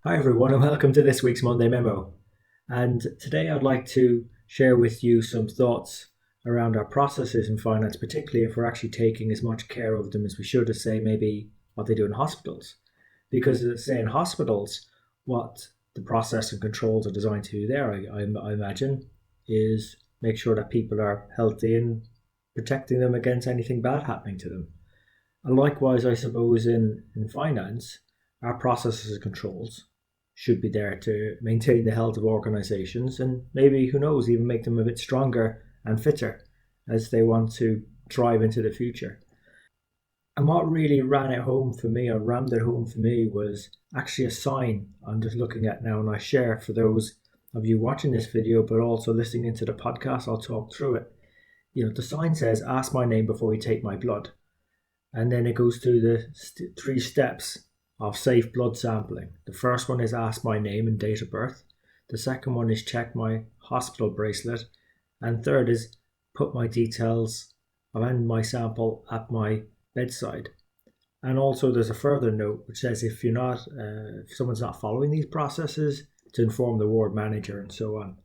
Hi, everyone, and welcome to this week's Monday Memo. And today I'd like to share with you some thoughts around our processes in finance, particularly if we're actually taking as much care of them as we should, as say maybe what they do in hospitals. Because, say, in hospitals, what the process and controls are designed to do there, I imagine, is make sure that people are healthy and protecting them against anything bad happening to them. And likewise, I suppose in finance, our processes and controls should be there to maintain the health of organizations and maybe, who knows, even make them a bit stronger and fitter as they want to thrive into the future. And what really ran it home for me, or rammed it home for me, was actually a sign I'm just looking at now, and I share for those of you watching this video, but also listening into the podcast. I'll talk through it. The sign says, "Ask my name before you take my blood." And then it goes through the three steps of safe blood sampling. The first one is ask my name and date of birth. The second one is check my hospital bracelet. And third is put my details and my sample at my bedside. And also there's a further note which says if someone's not following these processes, to inform the ward manager and so on.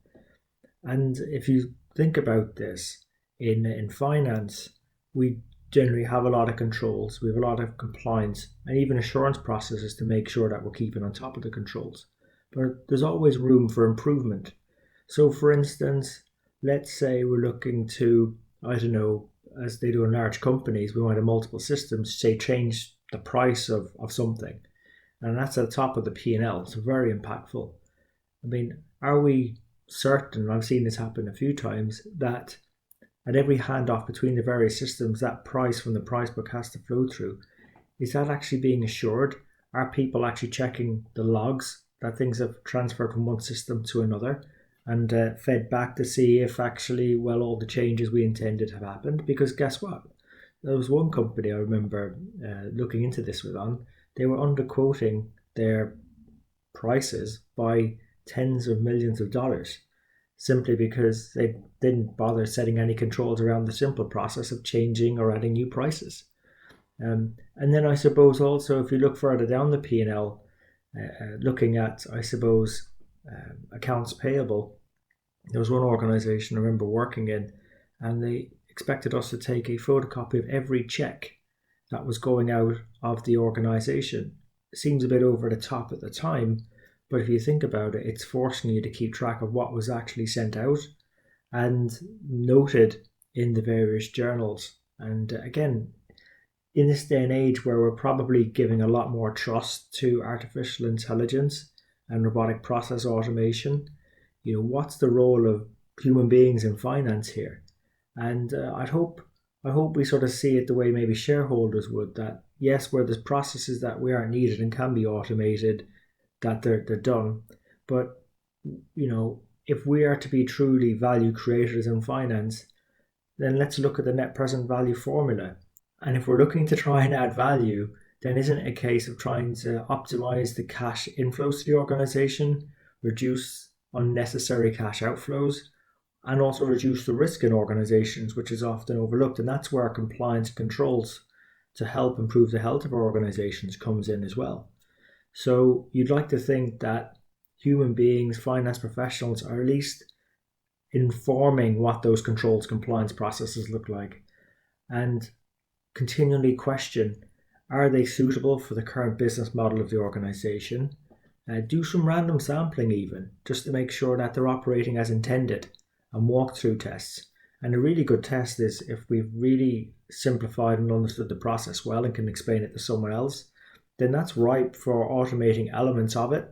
And if you think about this in finance, we generally have a lot of controls, we have a lot of compliance and even assurance processes to make sure that we're keeping on top of the controls. But there's always room for improvement. So for instance, let's say we're looking to, I don't know, as they do in large companies, we might have multiple systems, say change the price of something. And that's at the top of the P&L, so very impactful. I mean, are we certain, I've seen this happen a few times, that at every handoff between the various systems, that price from the price book has to flow through? Is that actually being assured? Are people actually checking the logs that things have transferred from one system to another and fed back to see if actually, well, all the changes we intended have happened? Because guess what? There was one company I remember looking into this with on, they were underquoting their prices by tens of millions of dollars simply because they didn't bother setting any controls around the simple process of changing or adding new prices. And then I suppose also if you look further down the P&L, looking at, I suppose, accounts payable, there was one organization I remember working in, and they expected us to take a photocopy of every check that was going out of the organization. It seems a bit over the top at the time, but if you think about it, it's forcing you to keep track of what was actually sent out and noted in the various journals. And again, in this day and age where we're probably giving a lot more trust to artificial intelligence and robotic process automation, what's the role of human beings in finance here? And I hope we sort of see it the way maybe shareholders would, that yes, where there's processes that we aren't needed and can be automated, that they're done. But if we are to be truly value creators in finance, then let's look at the net present value formula. And if we're looking to try and add value, then isn't it a case of trying to optimize the cash inflows to the organization, reduce unnecessary cash outflows, and also reduce the risk in organizations, which is often overlooked. And that's where compliance controls to help improve the health of our organizations comes in as well. So you'd like to think that human beings, finance professionals, are at least informing what those controls compliance processes look like and continually question, are they suitable for the current business model of the organization? Do some random sampling even, just to make sure that they're operating as intended, and walkthrough tests. And a really good test is if we've really simplified and understood the process well and can explain it to someone else, then that's ripe for automating elements of it.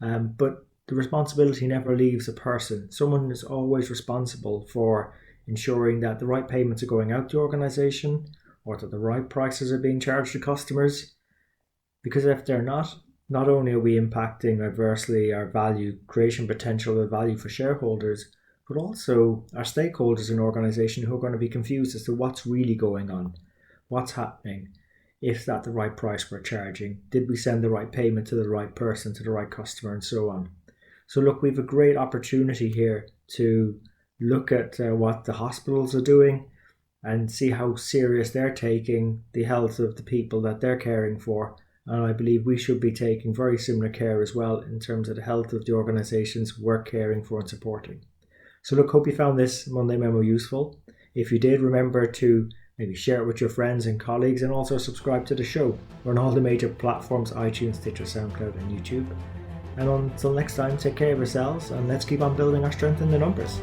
But the responsibility never leaves a person. Someone is always responsible for ensuring that the right payments are going out to the organization or that the right prices are being charged to customers. Because if they're not only are we impacting adversely our value creation potential, the value for shareholders, but also our stakeholders in an organization who are going to be confused as to what's really going on, what's happening. Is that the right price we're charging? Did we send the right payment to the right person, to the right customer, and so on? So look, we have a great opportunity here to look at what the hospitals are doing and see how serious they're taking the health of the people that they're caring for, And I believe we should be taking very similar care as well in terms of the health of the organisations we're caring for and supporting. So look, hope you found this Monday Memo useful. If you did, remember to maybe share it with your friends and colleagues, and also subscribe to the show. We're on all the major platforms: iTunes, Stitcher, SoundCloud and YouTube. And until next time, take care of yourselves and let's keep on building our strength in the numbers.